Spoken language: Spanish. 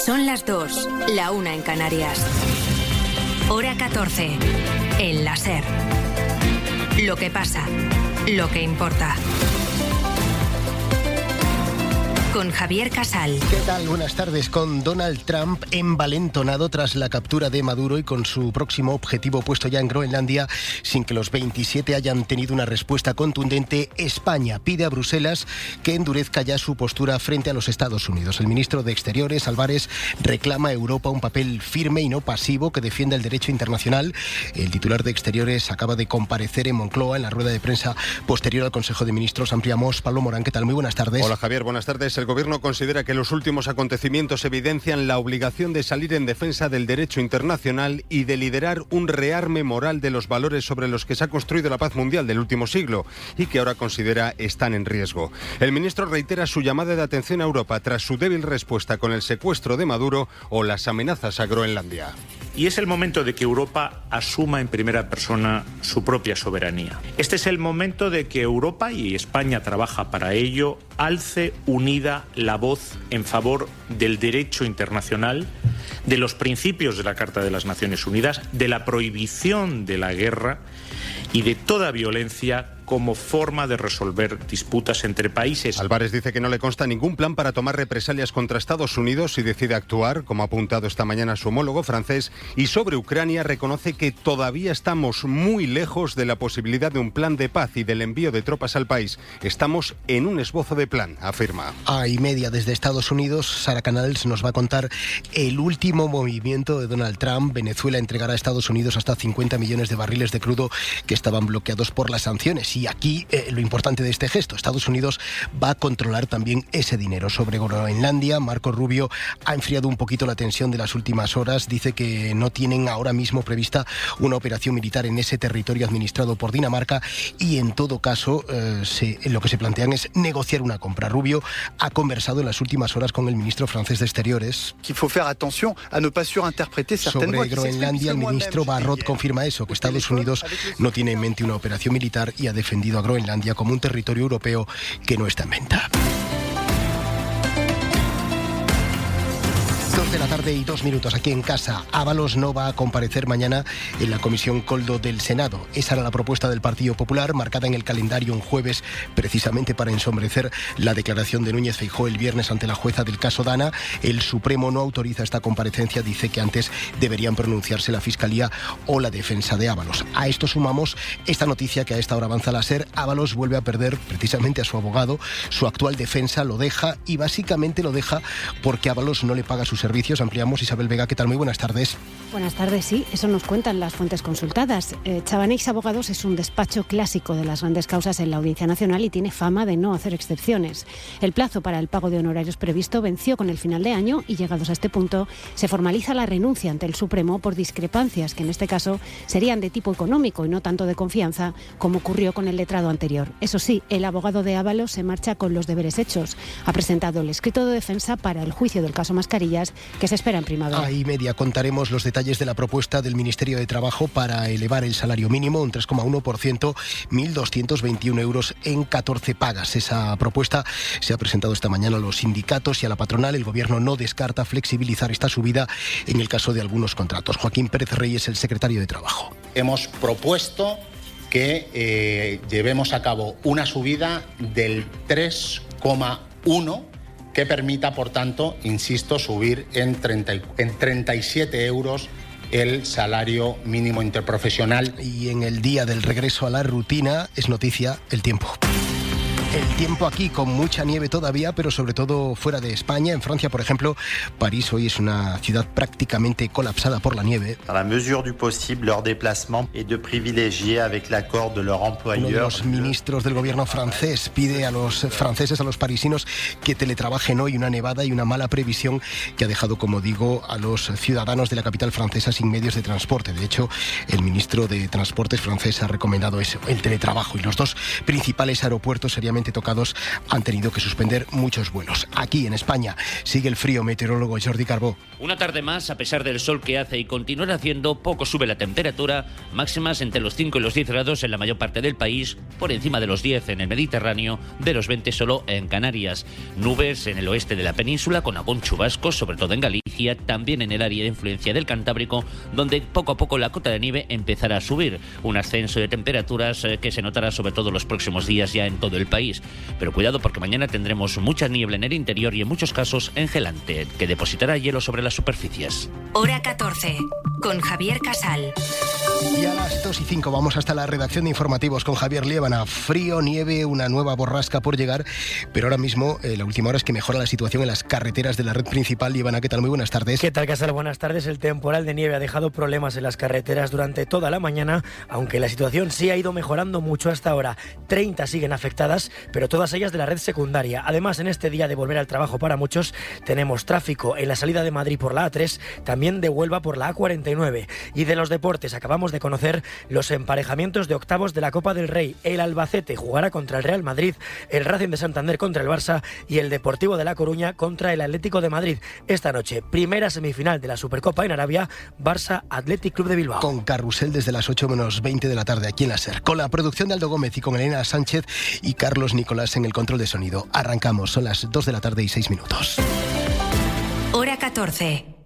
Son las 2, la 1 en Canarias. Hora 14, en la SER. Lo que pasa, lo que importa. Con Javier Casal. ¿Qué tal? Buenas tardes. Con Donald Trump envalentonado tras la captura de Maduro y con su próximo objetivo puesto ya en Groenlandia, sin que los 27 hayan tenido una respuesta contundente, España pide a Bruselas que endurezca ya su postura frente a los Estados Unidos. El ministro de Exteriores, Álvarez, reclama a Europa un papel firme y no pasivo que defienda el derecho internacional. El titular de Exteriores acaba de comparecer en Moncloa en la rueda de prensa posterior al Consejo de Ministros. Ampliamos. Pablo Morán, ¿qué tal? Muy buenas tardes. Hola Javier, buenas tardes. El Gobierno considera que los últimos acontecimientos evidencian la obligación de salir en defensa del derecho internacional y de liderar un rearme moral de los valores sobre los que se ha construido la paz mundial del último siglo y que ahora considera están en riesgo. El ministro reitera su llamada de atención a Europa tras su débil respuesta con el secuestro de Maduro o las amenazas a Groenlandia. Y es el momento de que Europa asuma en primera persona su propia soberanía. Este es el momento de que Europa, y España trabaja para ello, alce unida la voz en favor del derecho internacional, de los principios de la Carta de las Naciones Unidas, de la prohibición de la guerra y de toda violencia como forma de resolver disputas entre países. Álvarez dice que no le consta ningún plan para tomar represalias contra Estados Unidos si decide actuar, como ha apuntado esta mañana su homólogo francés, y sobre Ucrania reconoce que todavía estamos muy lejos de la posibilidad de un plan de paz y del envío de tropas al país. Estamos en un esbozo de plan, afirma. A y media desde Estados Unidos, Sara Canals nos va a contar el último movimiento de Donald Trump. Venezuela entregará a Estados Unidos hasta 50 millones de barriles de crudo que estaban bloqueados por las sanciones. Y aquí lo importante de este gesto, Estados Unidos va a controlar también ese dinero. Sobre Groenlandia, Marco Rubio ha enfriado un poquito la tensión de las últimas horas. Dice que no tienen ahora mismo prevista una operación militar en ese territorio administrado por Dinamarca y en todo caso lo que se plantean es negociar una compra. Rubio ha conversado en las últimas horas con el ministro francés de Exteriores. Sobre Groenlandia, el ministro Barrot confirma eso, que Estados Unidos no tiene en mente una operación militar y ha defendido a Groenlandia como un territorio europeo que no está en venta. 2 de la tarde y 2 minutos aquí en casa. Ábalos no va a comparecer mañana en la Comisión Coldo del Senado. Esa era la propuesta del Partido Popular, marcada en el calendario un jueves, precisamente para ensombrecer la declaración de Núñez Feijóo el viernes ante la jueza del caso Dana. El Supremo no autoriza esta comparecencia, dice que antes deberían pronunciarse la Fiscalía o la defensa de Ábalos. A esto sumamos esta noticia que a esta hora avanza la SER. Ábalos vuelve a perder precisamente a su abogado. Su actual defensa lo deja y básicamente lo deja porque Ábalos no le paga sus servicios. Ampliamos. Isabel Vega, ¿qué tal? Muy buenas tardes. Buenas tardes, sí, eso nos cuentan las fuentes consultadas. Chabaneix Abogados es un despacho clásico de las grandes causas en la Audiencia Nacional y tiene fama de no hacer excepciones. El plazo para el pago de honorarios previsto venció con el final de año y, llegados a este punto, se formaliza la renuncia ante el Supremo por discrepancias que en este caso serían de tipo económico y no tanto de confianza, como ocurrió con el letrado anterior. Eso sí, el abogado de Ábalos se marcha con los deberes hechos. Ha presentado el escrito de defensa para el juicio del caso Mascarillas, que se espera en primavera. A y media contaremos los detalles de la propuesta del Ministerio de Trabajo para elevar el salario mínimo un 3,1%, 1.221 euros en 14 pagas. Esa propuesta se ha presentado esta mañana a los sindicatos y a la patronal. El Gobierno no descarta flexibilizar esta subida en el caso de algunos contratos. Joaquín Pérez Rey es el secretario de Trabajo. Hemos propuesto que llevemos a cabo una subida del 3,1%, que permita, por tanto, insisto, subir en 37 euros el salario mínimo interprofesional. Y en el día del regreso a la rutina es noticia el tiempo. El tiempo aquí con mucha nieve todavía, pero sobre todo fuera de España. En Francia, por ejemplo, París hoy es una ciudad prácticamente colapsada por la nieve. A la mesure du posible, leur déplacement et de privilégier avec l'accord de leur employeur. Uno de los ministros del gobierno francés pide a los franceses, a los parisinos, que teletrabajen hoy. Una nevada y una mala previsión que ha dejado, como digo, a los ciudadanos de la capital francesa sin medios de transporte. De hecho, el ministro de Transportes francés ha recomendado eso, el teletrabajo. Y los dos principales aeropuertos seriamente duramente tocados han tenido que suspender muchos vuelos. Aquí en España sigue el frío. Meteorólogo Jordi Carbó. Una tarde más, a pesar del sol que hace y continuar haciendo, poco sube la temperatura, máximas entre los 5 y los 10 grados en la mayor parte del país, por encima de los 10 en el Mediterráneo, de los 20 solo en Canarias. Nubes en el oeste de la península con algún chubasco, sobre todo en Galicia, también en el área de influencia del Cantábrico, donde poco a poco la cota de nieve empezará a subir. Un ascenso de temperaturas que se notará sobre todo los próximos días ya en todo el país. Pero cuidado, porque mañana tendremos mucha niebla en el interior y en muchos casos engelante, que depositará hielo sobre las superficies. Hora 14, con Javier Casal. Y a las 2:05 vamos hasta la redacción de informativos con Javier Liébana. Frío, nieve, una nueva borrasca por llegar, pero ahora mismo la última hora es que mejora la situación en las carreteras de la red principal. Liébana, ¿qué tal? Muy buenas tardes. ¿Qué tal, Casal? Buenas tardes. El temporal de nieve ha dejado problemas en las carreteras durante toda la mañana, aunque la situación sí ha ido mejorando mucho hasta ahora. 30 siguen afectadas, pero todas ellas de la red secundaria. Además, en este día de volver al trabajo para muchos, tenemos tráfico en la salida de Madrid por la A3, también de Huelva por la A49. Y de los deportes, acabamos de conocer los emparejamientos de octavos de la Copa del Rey. El Albacete jugará contra el Real Madrid, el Racing de Santander contra el Barça y el Deportivo de La Coruña contra el Atlético de Madrid. Esta noche, primera semifinal de la Supercopa en Arabia, Barça Athletic Club de Bilbao. Con carrusel desde las 8 menos 20 de la tarde aquí en la SER. Con la producción de Aldo Gómez y con Elena Sánchez y Carlos Nicolás en el control de sonido. Arrancamos, son las 2 de la tarde y 6 minutos. Hora 14.